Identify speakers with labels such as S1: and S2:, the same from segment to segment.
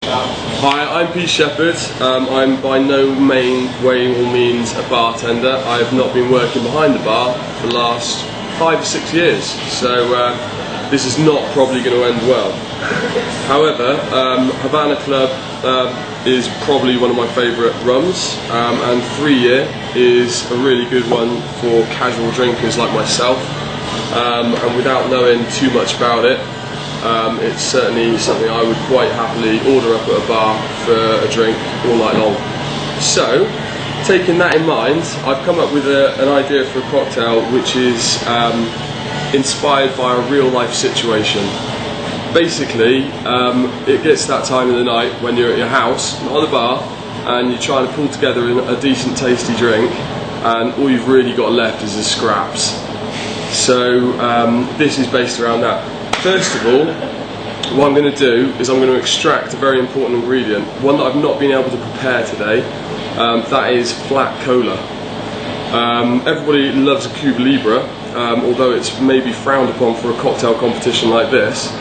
S1: Hi, I'm Sheppard. I'm by no way or means a bartender. I have not been working behind the bar for the last 5 or 6 years, so this is not probably going to end well. However, Havana Club is probably one of my favourite rums, and 3 Year is a really good one for casual drinkers like myself. And without knowing too much about it, it's certainly something I would quite happily order up at a bar for a drink all night long. So, taking that in mind, I've come up with an idea for a cocktail which is inspired by a real life situation. Basically, it gets that time of the night when you're at your house, not at the bar, and you're trying to pull together a decent tasty drink, and all you've really got left is the scraps. So this is based around that. First of all, what I'm going to do is I'm going to extract a very important ingredient, one that I've not been able to prepare today. That is flat cola. Everybody loves a Cuba Libre, although it's maybe frowned upon for a cocktail competition like this.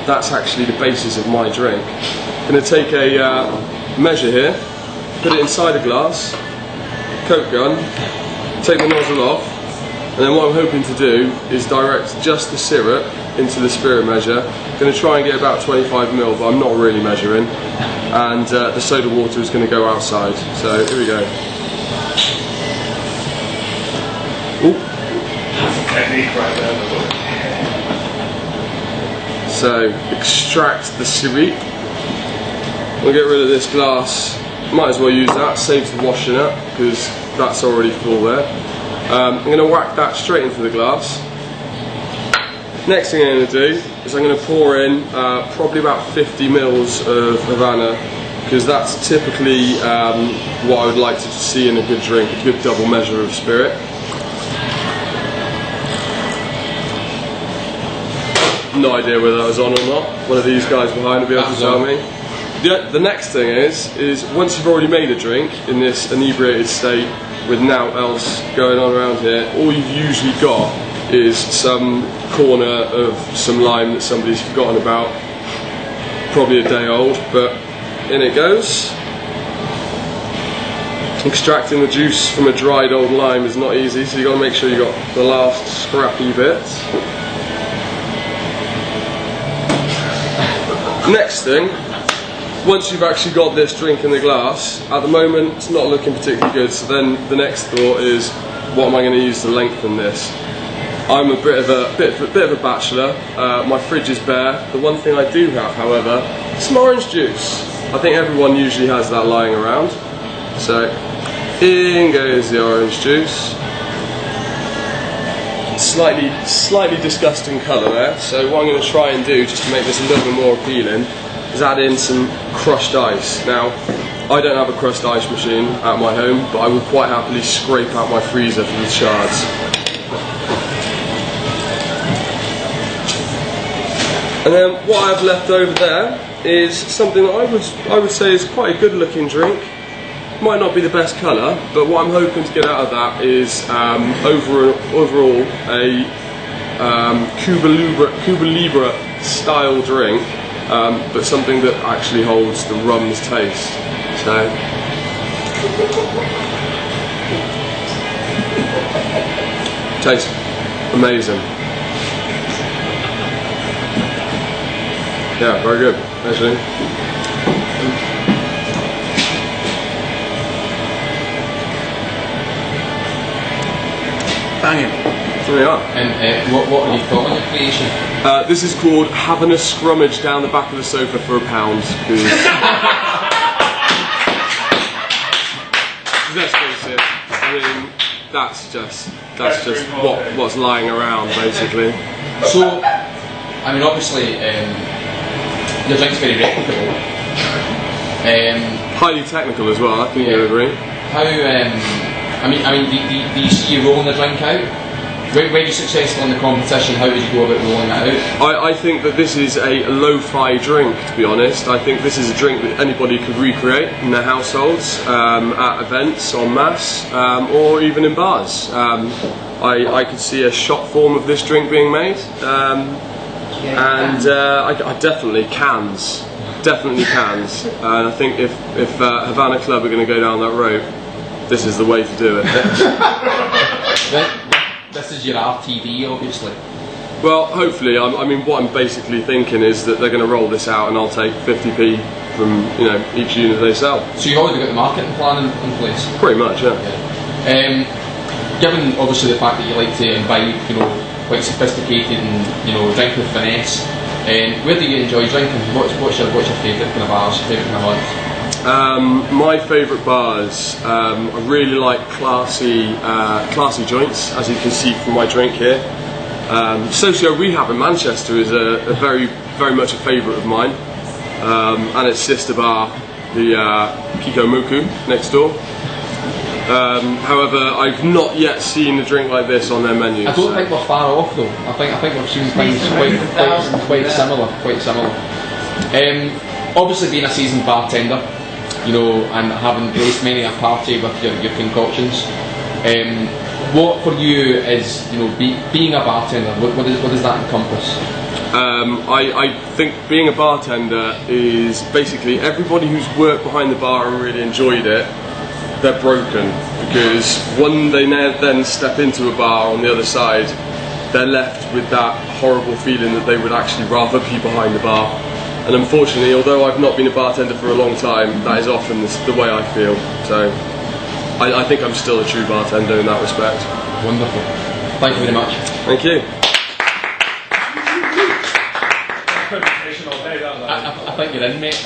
S1: That's actually the basis of my drink. I'm going to take a measure here, put it inside a glass, Coke gun, take the nozzle off, and then what I'm hoping to do is direct just the syrup into the spirit measure. I'm going to try and get about 25ml, but I'm not really measuring. And the soda water is going to go outside. So here we go. Ooh. So extract the syrup. We'll get rid of this glass. Might as well use that, saves the washing up because that's already full there. I'm going to whack that straight into the glass. Next thing I'm going to do is I'm going to pour in probably about 50 mils of Havana, because that's typically what I would like to see in a good drink, a good double measure of spirit. No idea whether that was on or not. One of these guys behind will be able to tell me. The next thing is once you've already made a drink in this inebriated state with now else going on around here, all you've usually got is some corner of some lime that somebody's forgotten about, probably a day old, but in it goes. Extracting the juice from a dried old lime is not easy, so you've got to make sure you've got the last scrappy bits. Next thing, once you've actually got this drink in the glass, at the moment it's not looking particularly good, so then the next thought is, what am I going to use to lengthen this? I'm a bit of a bachelor. My fridge is bare. The one thing I do have, however, is some orange juice. I think everyone usually has that lying around. So in goes the orange juice. Slightly disgusting colour there. So what I'm going to try and do, just to make this a little bit more appealing, is add in some crushed ice. Now, I don't have a crushed ice machine at my home, but I would quite happily scrape out my freezer for the shards. And then what I have left over there is something that I would say is quite a good looking drink. Might not be the best colour, but what I'm hoping to get out of that is overall a Cuba Libre style drink, but something that actually holds the rum's taste. So tastes amazing. Yeah, very good, actually.
S2: Banging.
S1: There we are.
S3: And what are you calling the creation?
S1: This is called having a scrummage down the back of the sofa for £1. Let's face it, I mean, that's just what's lying around, basically.
S3: So, I mean, obviously, your drink's very reputable.
S1: Highly technical as well, I think you agree.
S3: How, I mean, do you see you rolling the drink out? When you're successful in the competition, how would you go about rolling that out?
S1: I think that this is a lo-fi drink, to be honest. I think this is a drink that anybody could recreate in their households, at events, en masse, or even in bars. I could see a shot form of this drink being made. and I definitely cans. Definitely cans. And I think if Havana Club are going to go down that road, this is the way to do it.
S3: This is your RTV, obviously.
S1: Well, hopefully. I mean, what I'm basically thinking is that they're going to roll this out, and I'll take 50p from each unit they sell.
S3: So you've already got the marketing plan in place.
S1: Pretty much, yeah.
S3: Given obviously the fact that you like to imbibe, quite sophisticated and drink with finesse. Where do you enjoy drinking? What's your favourite kind of bars? Favourite kind of haunts?
S1: My favourite bars. I really like classy joints, as you can see from my drink here. Socio Rehab in Manchester is a very much a favourite of mine, and its sister bar, the Kiko Muku next door. However, I've not yet seen a drink like this on their menu.
S3: I don't think we're far off though. I think we've seen things quite similar. Obviously, being a seasoned bartender, and having graced many a party with your concoctions. What for you is being a bartender? What does that encompass?
S1: I think being a bartender is basically everybody who's worked behind the bar and really enjoyed it. They're broken, because when they then step into a bar on the other side, they're left with that horrible feeling that they would actually rather be behind the bar. And unfortunately, although I've not been a bartender for a long time, that is often the way I feel. So I think I'm still a true bartender in that respect.
S3: Wonderful. Thank you very much.
S1: Thank you.
S3: I think you're in, mate.